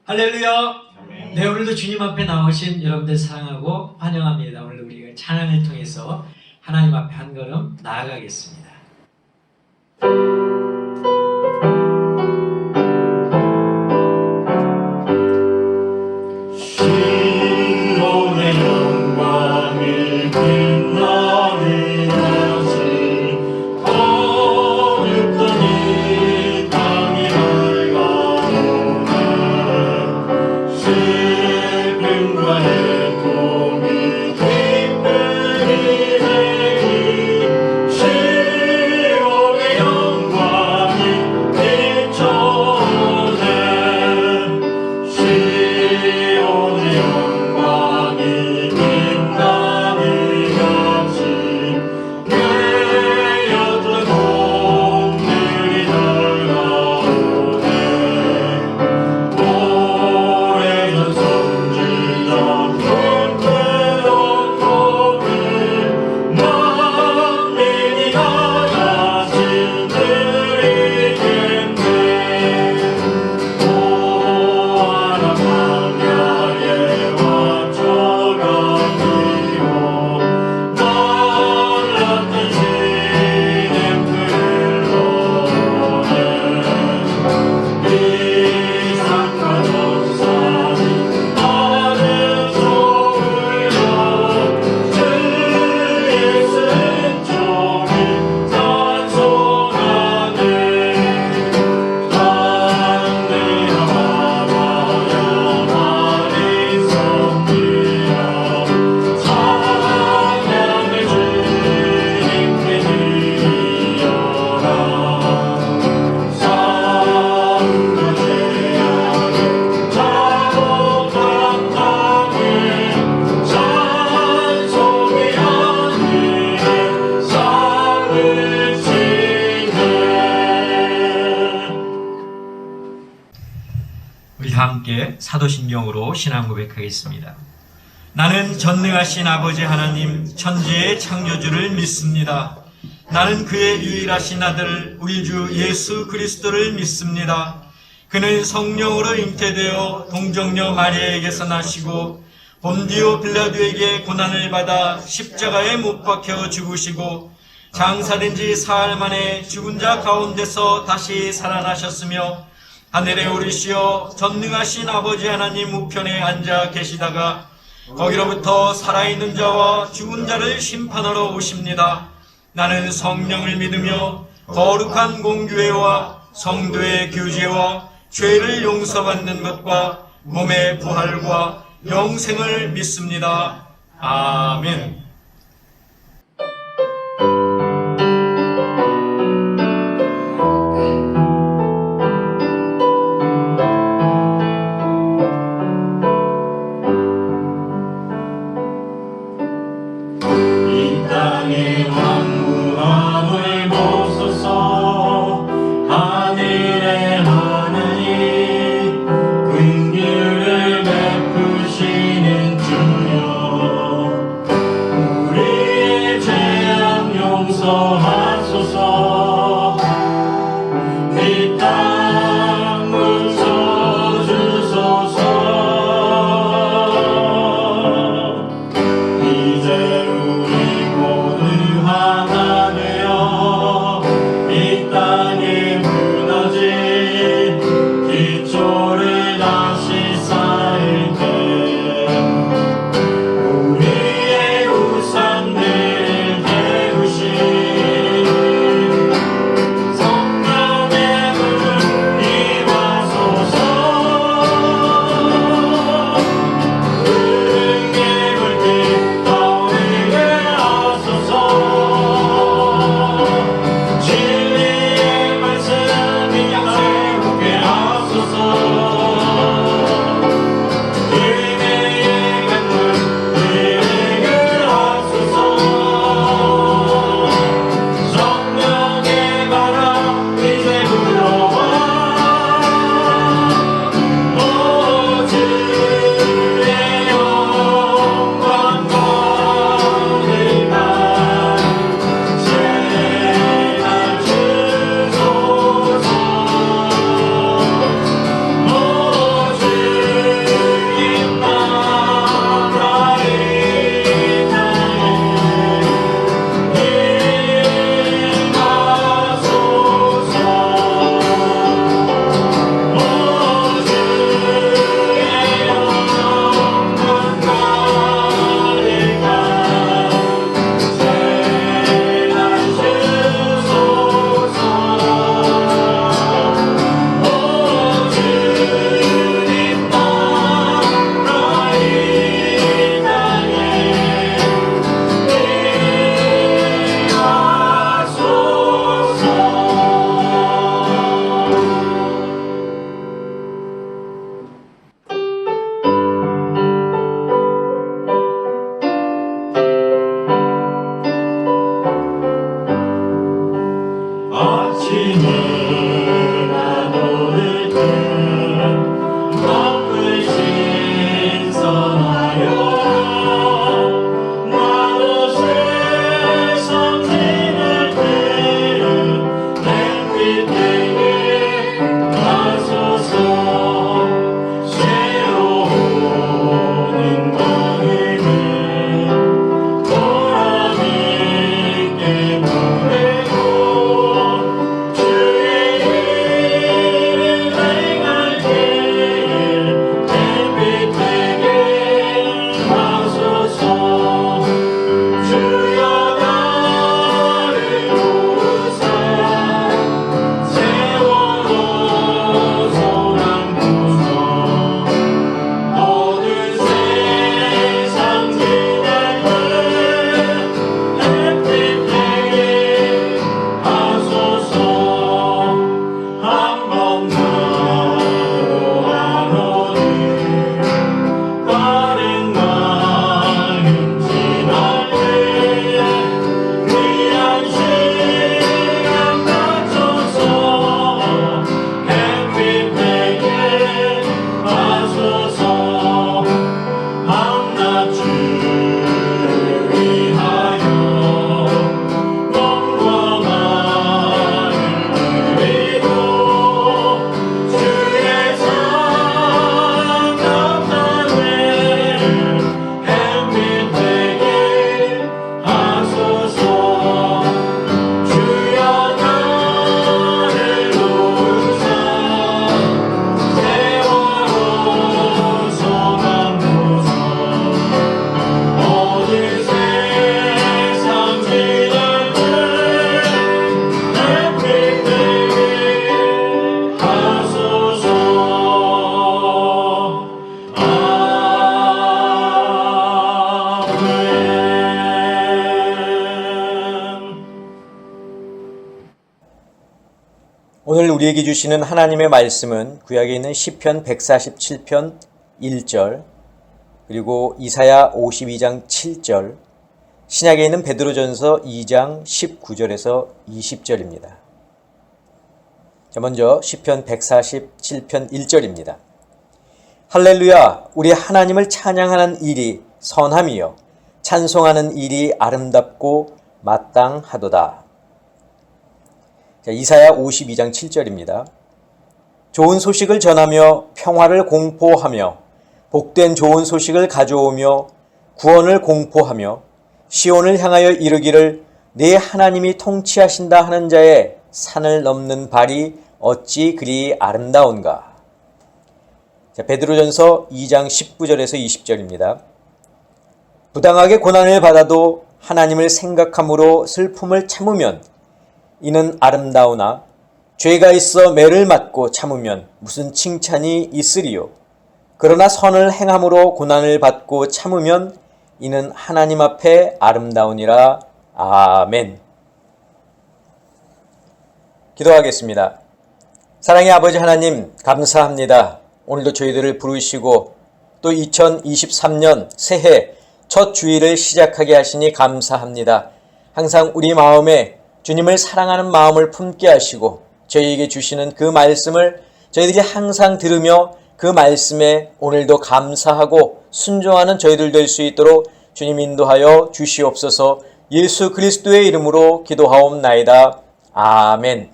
할렐루야. 네, 오늘도 주님 앞에 나오신 여러분들 사랑하고 환영합니다. 오늘도 우리가 찬양을 통해서 하나님 앞에 한 걸음 나아가겠습니다. 시온의 영광이 빛나는 것이 어둡던 이 땅이 밝아오네. 슬픔과 애통이 기쁨이 되니 시온의 영광이 비춰오네. 시온의 영광이 빛나는 같이 꿰였던 봄들이 다가오네. 오래전 선지자 꿈꾸던 꿈을 만민이 다 다시 드리겠네. 보아라 광야에 와쳐가니요 놀랐던 시냇물을 너네. 이삭과 전산이 하늘에서 울려 주의 승종이 찬송하네. 하늘아 바다야 많이 섬기라. 찬양을 주님께 드리여라. 삶과 죄악에 자복한 땅에 찬송이 하늘에 상을 치네. 우리 다 함께 사도신경으로 신앙 고백하겠습니다. 나는 전능하신 아버지 하나님 천지의 창조주를 믿습니다. 나는 그의 유일하신 아들 우리 주 예수 그리스도를 믿습니다. 그는 성령으로 잉태되어 동정녀 마리아에게서 나시고 본디오 빌라도에게 고난을 받아 십자가에 못 박혀 죽으시고 장사된 지 사흘 만에 죽은 자 가운데서 다시 살아나셨으며 하늘에 오르시어 전능하신 아버지 하나님 우편에 앉아 계시다가 거기로부터 살아있는 자와 죽은 자를 심판하러 오십니다. 나는 성령을 믿으며 거룩한 공교회와 성도의 교제와 죄를 용서받는 것과 몸의 부활과 영생을 믿습니다. 아멘. 이 땅의 황무함을 보소서. 하늘의 하나님 긍휼을 베푸시는 주여. 우리에게 주시는 하나님의 말씀은 구약에 있는 시편 147편 1절, 그리고 이사야 52장 7절, 신약에 있는 베드로전서 2장 19절에서 20절입니다. 자, 먼저 시편 147편 1절입니다. 할렐루야, 우리 하나님을 찬양하는 일이 선함이요 찬송하는 일이 아름답고 마땅하도다. 자, 이사야 52장 7절입니다. 좋은 소식을 전하며 평화를 공포하며 복된 좋은 소식을 가져오며 구원을 공포하며 시온을 향하여 이르기를 내 하나님이 통치하신다 하는 자의 산을 넘는 발이 어찌 그리 아름다운가. 자, 베드로전서 2장 19절에서 20절입니다. 부당하게 고난을 받아도 하나님을 생각함으로 슬픔을 참으면 이는 아름다우나 죄가 있어 매를 맞고 참으면 무슨 칭찬이 있으리요. 그러나 선을 행함으로 고난을 받고 참으면 이는 하나님 앞에 아름다우니라. 아멘. 기도하겠습니다. 사랑의 아버지 하나님, 감사합니다. 오늘도 저희들을 부르시고 또 2023년 새해 첫 주일을 시작하게 하시니 감사합니다. 항상 우리 마음에 주님을 사랑하는 마음을 품게 하시고 저희에게 주시는 그 말씀을 저희들이 항상 들으며 그 말씀에 오늘도 감사하고 순종하는 저희들 될 수 있도록 주님 인도하여 주시옵소서. 예수 그리스도의 이름으로 기도하옵나이다. 아멘.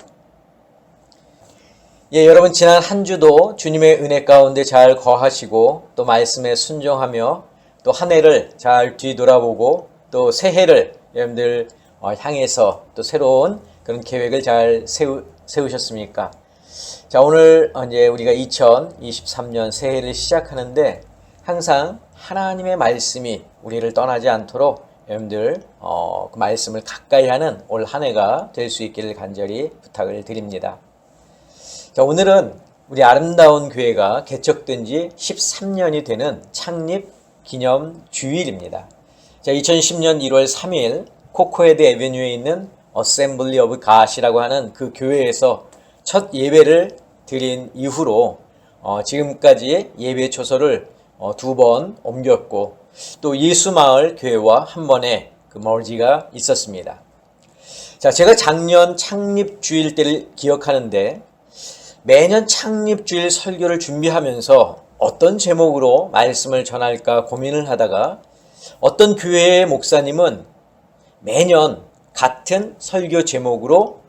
예, 여러분 지난 한 주도 주님의 은혜 가운데 잘 거하시고 또 말씀에 순종하며 또 한 해를 잘 뒤돌아보고 또 새해를 여러분들 향해서 또 새로운 그런 계획을 잘 세우셨습니까? 자, 오늘 이제 우리가 2023년 새해를 시작하는데 항상 하나님의 말씀이 우리를 떠나지 않도록 여러분들 그 말씀을 가까이 하는 올 한 해가 될 수 있기를 간절히 부탁을 드립니다. 자, 오늘은 우리 아름다운 교회가 개척된 지 13년이 되는 창립 기념 주일입니다. 자, 2010년 1월 3일 코코헤드 애베뉴에 있는 어셈블리 오브 갓이라고 하는 그 교회에서 첫 예배를 드린 이후로 지금까지 예배 초소를 2번 옮겼고 또 예수마을 교회와 한 번의 그 머지가 있었습니다. 자, 제가 작년 창립주일 때를 기억하는데 매년 창립주일 설교를 준비하면서 어떤 제목으로 말씀을 전할까 고민을 하다가 어떤 교회의 목사님은 매년 같은 설교 제목으로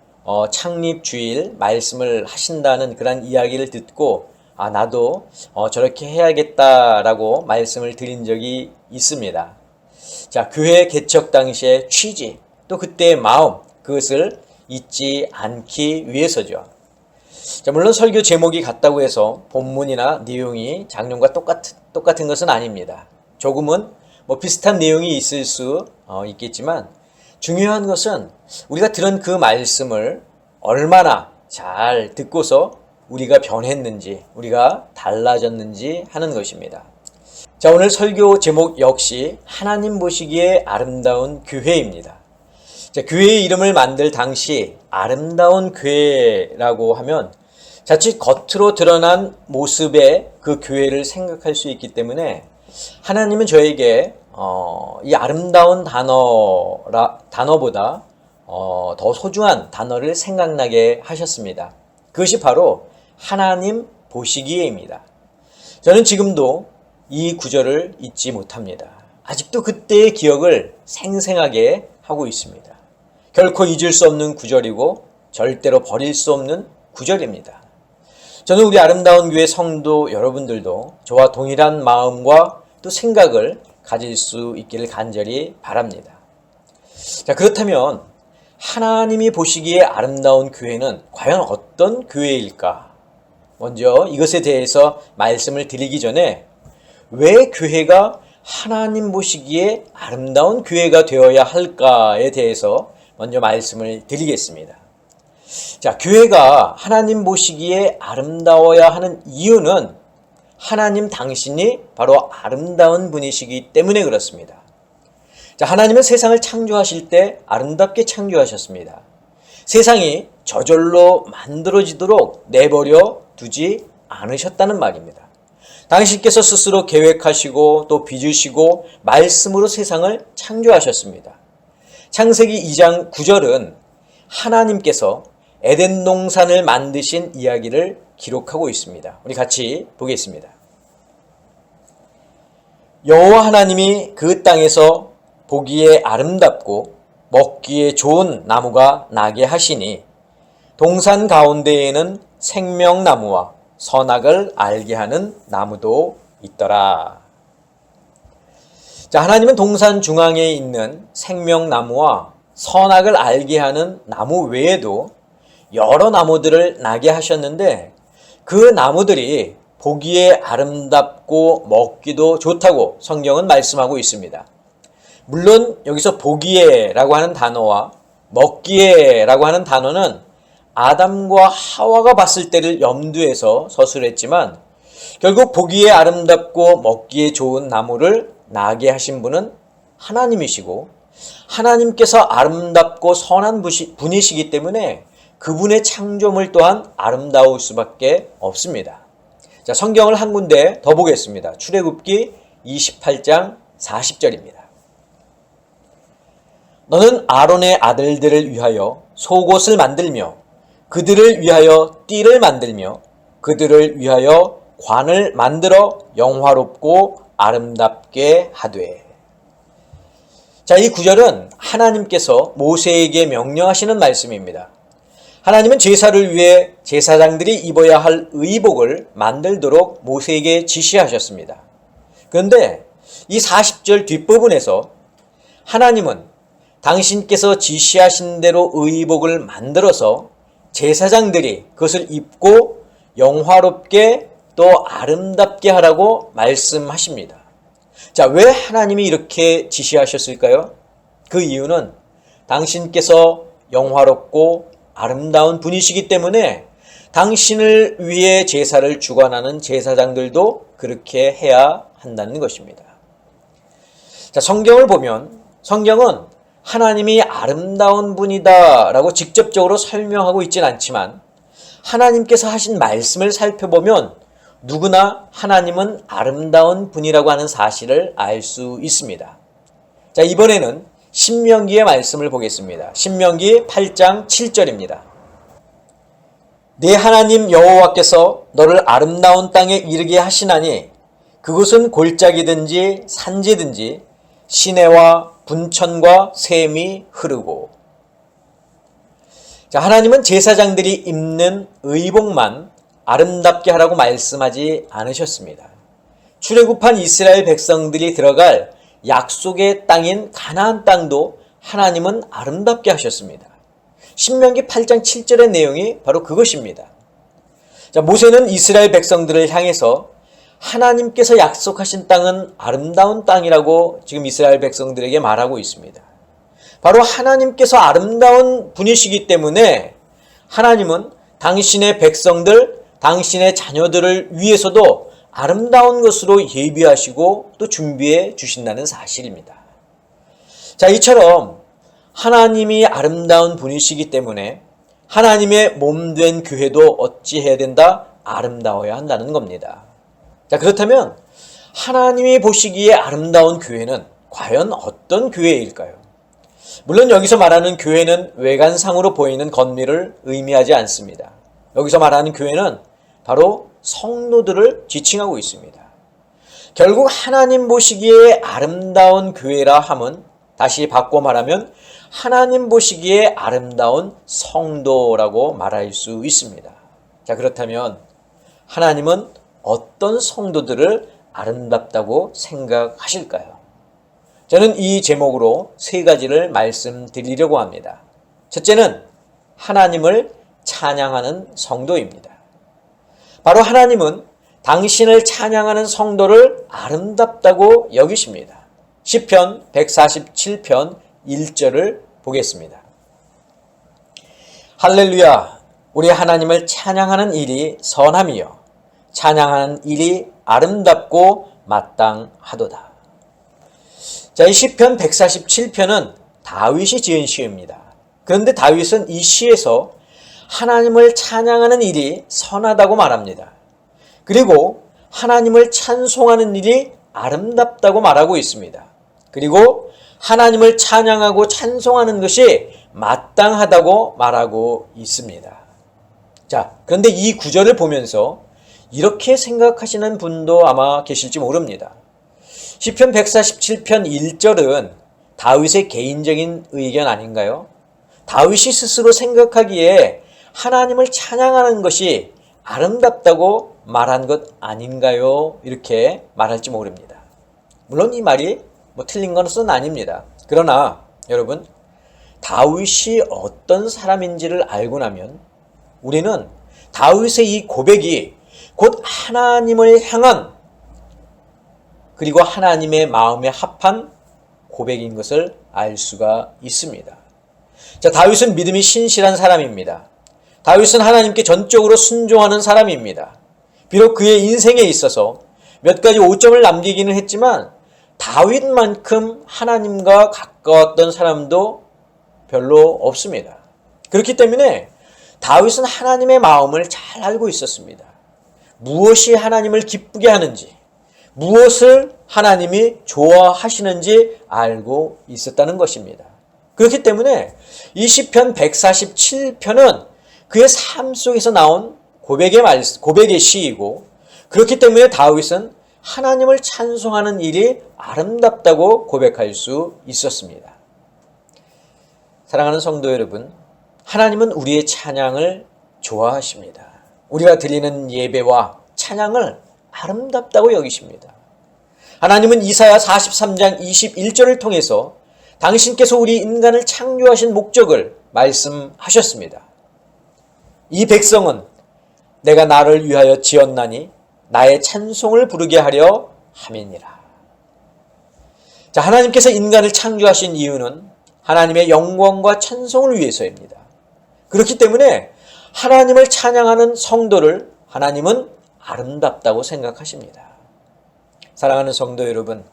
창립주일 말씀을 하신다는 그런 이야기를 듣고 나도 저렇게 해야겠다라고 말씀을 드린 적이 있습니다. 자, 교회 개척 당시의 취지 또 그때의 마음, 그것을 잊지 않기 위해서죠. 자, 물론 설교 제목이 같다고 해서 본문이나 내용이 작년과 똑같은 것은 아닙니다. 조금은 비슷한 내용이 있을 수 있겠지만 중요한 것은 우리가 들은 그 말씀을 얼마나 잘 듣고서 우리가 변했는지, 우리가 달라졌는지 하는 것입니다. 자, 오늘 설교 제목 역시 하나님 보시기에 아름다운 교회입니다. 자, 교회의 이름을 만들 당시 아름다운 교회라고 하면 자칫 겉으로 드러난 모습의 그 교회를 생각할 수 있기 때문에 하나님은 저에게 이 아름다운 단어보다 더 소중한 단어를 생각나게 하셨습니다. 그것이 바로 하나님 보시기에입니다. 저는 지금도 이 구절을 잊지 못합니다. 아직도 그때의 기억을 생생하게 하고 있습니다. 결코 잊을 수 없는 구절이고 절대로 버릴 수 없는 구절입니다. 저는 우리 아름다운 교회 성도 여러분들도 저와 동일한 마음과 또 생각을 가질 수 있기를 간절히 바랍니다. 자, 그렇다면 하나님이 보시기에 아름다운 교회는 과연 어떤 교회일까? 먼저 이것에 대해서 말씀을 드리기 전에 왜 교회가 하나님 보시기에 아름다운 교회가 되어야 할까에 대해서 먼저 말씀을 드리겠습니다. 자, 교회가 하나님 보시기에 아름다워야 하는 이유는 하나님 당신이 바로 아름다운 분이시기 때문에 그렇습니다. 자, 하나님은 세상을 창조하실 때 아름답게 창조하셨습니다. 세상이 저절로 만들어지도록 내버려 두지 않으셨다는 말입니다. 당신께서 스스로 계획하시고 또 빚으시고 말씀으로 세상을 창조하셨습니다. 창세기 2장 9절은 하나님께서 에덴 동산을 만드신 이야기를 기록하고 있습니다. 우리 같이 보겠습니다. 여호와 하나님이 그 땅에서 보기에 아름답고 먹기에 좋은 나무가 나게 하시니 동산 가운데에는 생명나무와 선악을 알게 하는 나무도 있더라. 자, 하나님은 동산 중앙에 있는 생명나무와 선악을 알게 하는 나무 외에도 여러 나무들을 나게 하셨는데 그 나무들이 보기에 아름답고 먹기도 좋다고 성경은 말씀하고 있습니다. 물론 여기서 보기에라고 하는 단어와 먹기에라고 하는 단어는 아담과 하와가 봤을 때를 염두에서 서술했지만 결국 보기에 아름답고 먹기에 좋은 나무를 나게 하신 분은 하나님이시고 하나님께서 아름답고 선한 분이시기 때문에 그분의 창조물 또한 아름다울 수밖에 없습니다. 자, 성경을 한 군데 더 보겠습니다. 출애굽기 28장 40절입니다. 너는 아론의 아들들을 위하여 속옷을 만들며 그들을 위하여 띠를 만들며 그들을 위하여 관을 만들어 영화롭고 아름답게 하되. 자, 이 구절은 하나님께서 모세에게 명령하시는 말씀입니다. 하나님은 제사를 위해 제사장들이 입어야 할 의복을 만들도록 모세에게 지시하셨습니다. 그런데 이 40절 뒷부분에서 하나님은 당신께서 지시하신 대로 의복을 만들어서 제사장들이 그것을 입고 영화롭게 또 아름답게 하라고 말씀하십니다. 자, 왜 하나님이 이렇게 지시하셨을까요? 그 이유는 당신께서 영화롭고 아름다운 분이시기 때문에 당신을 위해 제사를 주관하는 제사장들도 그렇게 해야 한다는 것입니다. 자, 성경을 보면 성경은 하나님이 아름다운 분이다 라고 직접적으로 설명하고 있지는 않지만 하나님께서 하신 말씀을 살펴보면 누구나 하나님은 아름다운 분이라고 하는 사실을 알 수 있습니다. 자, 이번에는 신명기의 말씀을 보겠습니다. 신명기 8장 7절입니다. 네 하나님 여호와께서 너를 아름다운 땅에 이르게 하시나니 그곳은 골짜기든지 산지든지 시내와 분천과 샘이 흐르고. 자, 하나님은 제사장들이 입는 의복만 아름답게 하라고 말씀하지 않으셨습니다. 출애굽한 이스라엘 백성들이 들어갈 약속의 땅인 가나안 땅도 하나님은 아름답게 하셨습니다. 신명기 8장 7절의 내용이 바로 그것입니다. 자, 모세는 이스라엘 백성들을 향해서 하나님께서 약속하신 땅은 아름다운 땅이라고 지금 이스라엘 백성들에게 말하고 있습니다. 바로 하나님께서 아름다운 분이시기 때문에 하나님은 당신의 백성들, 당신의 자녀들을 위해서도 아름다운 것으로 예비하시고 또 준비해 주신다는 사실입니다. 자, 이처럼 하나님이 아름다운 분이시기 때문에 하나님의 몸된 교회도 어찌해야 된다? 아름다워야 한다는 겁니다. 자, 그렇다면 하나님이 보시기에 아름다운 교회는 과연 어떤 교회일까요? 물론 여기서 말하는 교회는 외관상으로 보이는 건물을 의미하지 않습니다. 여기서 말하는 교회는 바로 성도들을 지칭하고 있습니다. 결국 하나님 보시기에 아름다운 교회라 함은 다시 바꿔 말하면 하나님 보시기에 아름다운 성도라고 말할 수 있습니다. 자, 그렇다면 하나님은 어떤 성도들을 아름답다고 생각하실까요? 저는 이 제목으로 세 가지를 말씀드리려고 합니다. 첫째는 하나님을 찬양하는 성도입니다. 바로 하나님은 당신을 찬양하는 성도를 아름답다고 여기십니다. 시편 147편 1절을 보겠습니다. 할렐루야! 우리 하나님을 찬양하는 일이 선함이요 찬양하는 일이 아름답고 마땅하도다. 자, 이 시편 147편은 다윗이 지은 시입니다. 그런데 다윗은 이 시에서 하나님을 찬양하는 일이 선하다고 말합니다. 그리고 하나님을 찬송하는 일이 아름답다고 말하고 있습니다. 그리고 하나님을 찬양하고 찬송하는 것이 마땅하다고 말하고 있습니다. 자, 그런데 이 구절을 보면서 이렇게 생각하시는 분도 아마 계실지 모릅니다. 시편 147편 1절은 다윗의 개인적인 의견 아닌가요? 다윗이 스스로 생각하기에 하나님을 찬양하는 것이 아름답다고 말한 것 아닌가요? 이렇게 말할지 모릅니다. 물론 이 말이 틀린 것은 아닙니다. 그러나 여러분, 다윗이 어떤 사람인지를 알고 나면 우리는 다윗의 이 고백이 곧 하나님을 향한 그리고 하나님의 마음에 합한 고백인 것을 알 수가 있습니다. 자, 다윗은 믿음이 신실한 사람입니다. 다윗은 하나님께 전적으로 순종하는 사람입니다. 비록 그의 인생에 있어서 몇 가지 오점을 남기기는 했지만 다윗만큼 하나님과 가까웠던 사람도 별로 없습니다. 그렇기 때문에 다윗은 하나님의 마음을 잘 알고 있었습니다. 무엇이 하나님을 기쁘게 하는지, 무엇을 하나님이 좋아하시는지 알고 있었다는 것입니다. 그렇기 때문에 이 시편 147편은 그의 삶 속에서 나온 고백의 시이고, 그렇기 때문에 다윗은 하나님을 찬송하는 일이 아름답다고 고백할 수 있었습니다. 사랑하는 성도 여러분, 하나님은 우리의 찬양을 좋아하십니다. 우리가 드리는 예배와 찬양을 아름답다고 여기십니다. 하나님은 이사야 43장 21절을 통해서 당신께서 우리 인간을 창조하신 목적을 말씀하셨습니다. 이 백성은 내가 나를 위하여 지었나니 나의 찬송을 부르게 하려 함이니라. 자, 하나님께서 인간을 창조하신 이유는 하나님의 영광과 찬송을 위해서입니다. 그렇기 때문에 하나님을 찬양하는 성도를 하나님은 아름답다고 생각하십니다. 사랑하는 성도 여러분,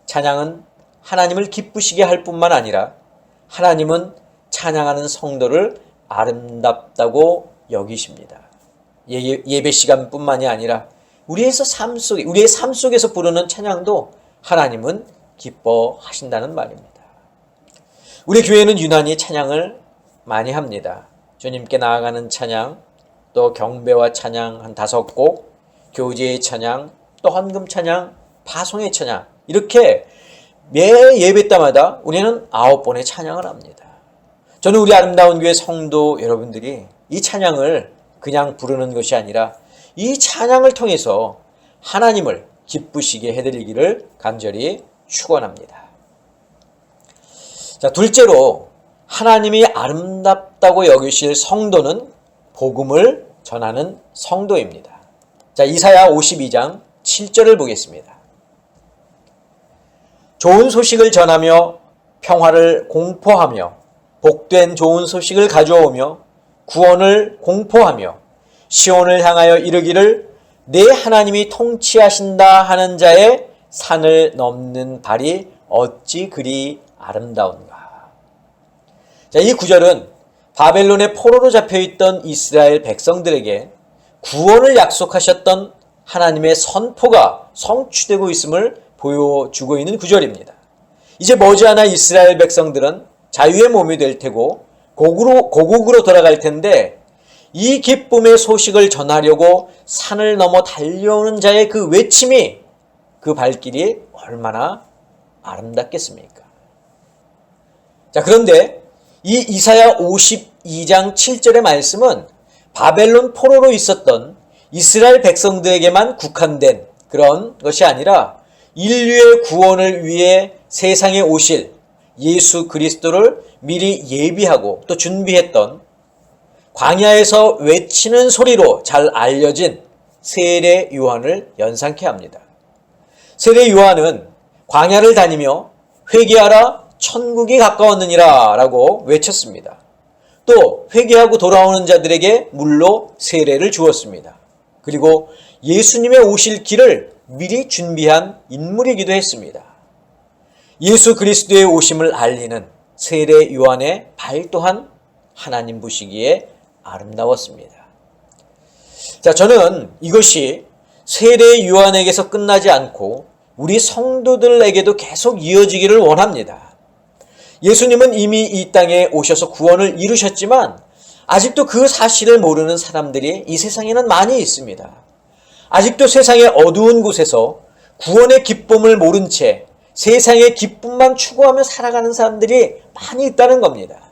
찬양은 하나님을 기쁘시게 할 뿐만 아니라 하나님은 찬양하는 성도를 아름답다고 여기십니다. 예배 시간뿐만이 아니라 우리의 삶 속에서 부르는 찬양도 하나님은 기뻐하신다는 말입니다. 우리 교회는 유난히 찬양을 많이 합니다. 주님께 나아가는 찬양, 또 경배와 찬양 한 5곡, 교제의 찬양, 또 헌금 찬양, 파송의 찬양, 이렇게 매 예배 때마다 우리는 9번의 찬양을 합니다. 저는 우리 아름다운 교회 성도 여러분들이 이 찬양을 그냥 부르는 것이 아니라 이 찬양을 통해서 하나님을 기쁘시게 해드리기를 간절히 축원합니다. 자, 둘째로 하나님이 아름답다고 여기실 성도는 복음을 전하는 성도입니다. 자, 이사야 52장 7절을 보겠습니다. 좋은 소식을 전하며 평화를 공포하며 복된 좋은 소식을 가져오며 구원을 공포하며 시온을 향하여 이르기를 내 하나님이 통치하신다 하는 자의 산을 넘는 발이 어찌 그리 아름다운가. 자, 이 구절은 바벨론의 포로로 잡혀있던 이스라엘 백성들에게 구원을 약속하셨던 하나님의 선포가 성취되고 있음을 보여주고 있는 구절입니다. 이제 머지않아 이스라엘 백성들은 자유의 몸이 될 테고 고국으로 돌아갈 텐데 이 기쁨의 소식을 전하려고 산을 넘어 달려오는 자의 그 외침이, 그 발길이 얼마나 아름답겠습니까? 자, 그런데 이 이사야 52장 7절의 말씀은 바벨론 포로로 있었던 이스라엘 백성들에게만 국한된 그런 것이 아니라 인류의 구원을 위해 세상에 오실 예수 그리스도를 미리 예비하고 또 준비했던 광야에서 외치는 소리로 잘 알려진 세례 요한을 연상케 합니다. 세례 요한은 광야를 다니며 회개하라 천국이 가까웠느니라 라고 외쳤습니다. 또 회개하고 돌아오는 자들에게 물로 세례를 주었습니다. 그리고 예수님의 오실 길을 미리 준비한 인물이기도 했습니다. 예수 그리스도의 오심을 알리는 세례 요한의 발 또한 하나님 보시기에 아름다웠습니다. 자, 저는 이것이 세례 요한에게서 끝나지 않고 우리 성도들에게도 계속 이어지기를 원합니다. 예수님은 이미 이 땅에 오셔서 구원을 이루셨지만 아직도 그 사실을 모르는 사람들이 이 세상에는 많이 있습니다. 아직도 세상의 어두운 곳에서 구원의 기쁨을 모른 채 세상의 기쁨만 추구하며 살아가는 사람들이 많이 있다는 겁니다.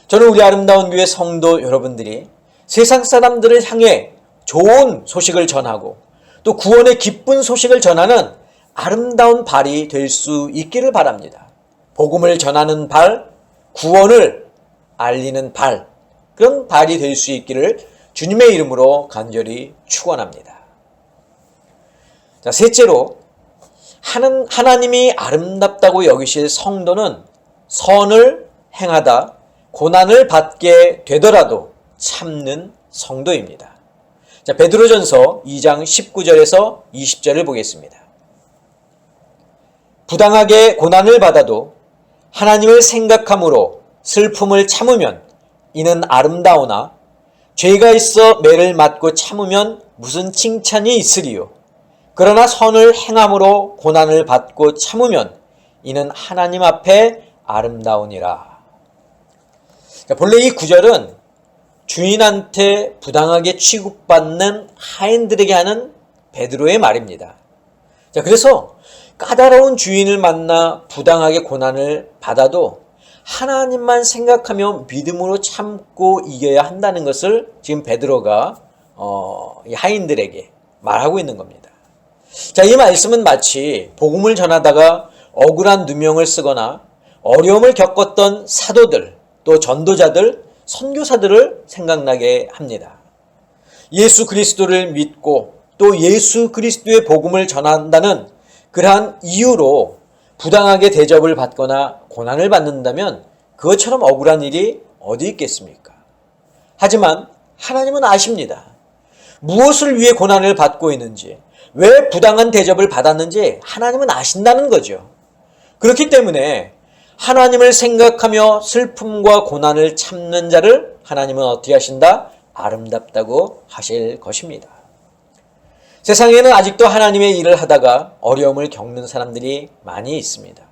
저는 우리 아름다운 교회 성도 여러분들이 세상 사람들을 향해 좋은 소식을 전하고 또 구원의 기쁜 소식을 전하는 아름다운 발이 될 수 있기를 바랍니다. 복음을 전하는 발, 구원을 알리는 발, 그런 발이 될 수 있기를 주님의 이름으로 간절히 축원합니다. 자, 셋째로 하나님이 아름답다고 여기실 성도는 선을 행하다 고난을 받게 되더라도 참는 성도입니다. 자, 베드로전서 2장 19절에서 20절을 보겠습니다. 부당하게 고난을 받아도 하나님을 생각함으로 슬픔을 참으면 이는 아름다우나 죄가 있어 매를 맞고 참으면 무슨 칭찬이 있으리요. 그러나 선을 행함으로 고난을 받고 참으면 이는 하나님 앞에 아름다우니라. 본래 이 구절은 주인한테 부당하게 취급받는 하인들에게 하는 베드로의 말입니다. 자, 그래서 까다로운 주인을 만나 부당하게 고난을 받아도 하나님만 생각하며 믿음으로 참고 이겨야 한다는 것을 지금 베드로가 이 하인들에게 말하고 있는 겁니다. 자, 이 말씀은 마치 복음을 전하다가 억울한 누명을 쓰거나 어려움을 겪었던 사도들, 또 전도자들, 선교사들을 생각나게 합니다. 예수 그리스도를 믿고 또 예수 그리스도의 복음을 전한다는 그러한 이유로 부당하게 대접을 받거나 고난을 받는다면 그것처럼 억울한 일이 어디 있겠습니까? 하지만 하나님은 아십니다. 무엇을 위해 고난을 받고 있는지, 왜 부당한 대접을 받았는지 하나님은 아신다는 거죠. 그렇기 때문에 하나님을 생각하며 슬픔과 고난을 참는 자를 하나님은 어떻게 하신다? 아름답다고 하실 것입니다. 세상에는 아직도 하나님의 일을 하다가 어려움을 겪는 사람들이 많이 있습니다.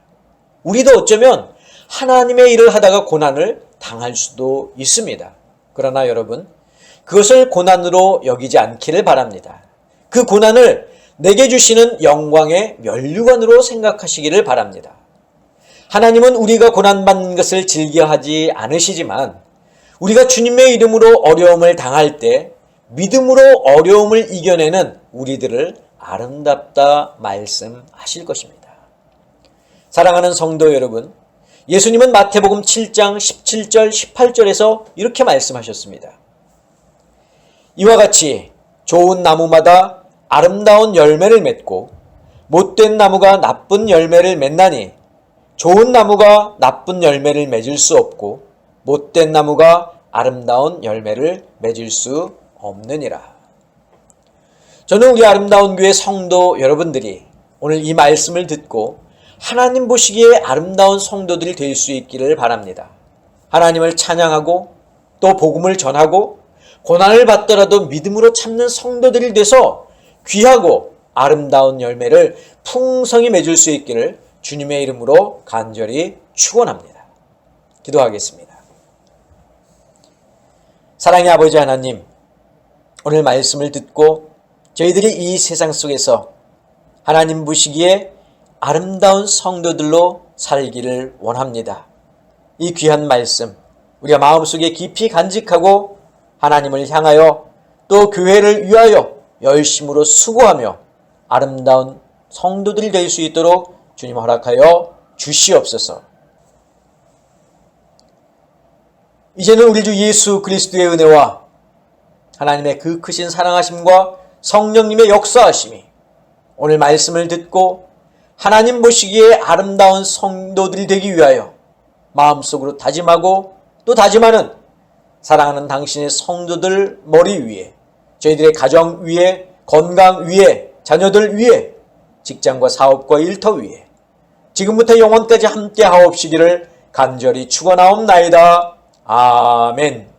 우리도 어쩌면 하나님의 일을 하다가 고난을 당할 수도 있습니다. 그러나 여러분, 그것을 고난으로 여기지 않기를 바랍니다. 그 고난을 내게 주시는 영광의 면류관으로 생각하시기를 바랍니다. 하나님은 우리가 고난받는 것을 즐겨하지 않으시지만 우리가 주님의 이름으로 어려움을 당할 때 믿음으로 어려움을 이겨내는 우리들을 아름답다 말씀하실 것입니다. 사랑하는 성도 여러분, 예수님은 마태복음 7장 17절 18절에서 이렇게 말씀하셨습니다. 이와 같이 좋은 나무마다 아름다운 열매를 맺고 못된 나무가 나쁜 열매를 맺나니 좋은 나무가 나쁜 열매를 맺을 수 없고 못된 나무가 아름다운 열매를 맺을 수 없느니라. 저는 우리 아름다운 교회 성도 여러분들이 오늘 이 말씀을 듣고 하나님 보시기에 아름다운 성도들이 될 수 있기를 바랍니다. 하나님을 찬양하고 또 복음을 전하고 고난을 받더라도 믿음으로 참는 성도들이 돼서 귀하고 아름다운 열매를 풍성히 맺을 수 있기를 주님의 이름으로 간절히 축원합니다. 기도하겠습니다. 사랑의 아버지 하나님, 오늘 말씀을 듣고 저희들이 이 세상 속에서 하나님 보시기에 아름다운 성도들로 살기를 원합니다. 이 귀한 말씀 우리가 마음속에 깊이 간직하고 하나님을 향하여 또 교회를 위하여 열심으로 수고하며 아름다운 성도들이 될 수 있도록 주님 허락하여 주시옵소서. 이제는 우리 주 예수 그리스도의 은혜와 하나님의 그 크신 사랑하심과 성령님의 역사하심이 오늘 말씀을 듣고 하나님 보시기에 아름다운 성도들이 되기 위하여 마음속으로 다짐하고 또 다짐하는 사랑하는 당신의 성도들 머리 위에, 저희들의 가정 위에, 건강 위에, 자녀들 위에, 직장과 사업과 일터 위에 지금부터 영원까지 함께 하옵시기를 간절히 축원하옵나이다. 아멘.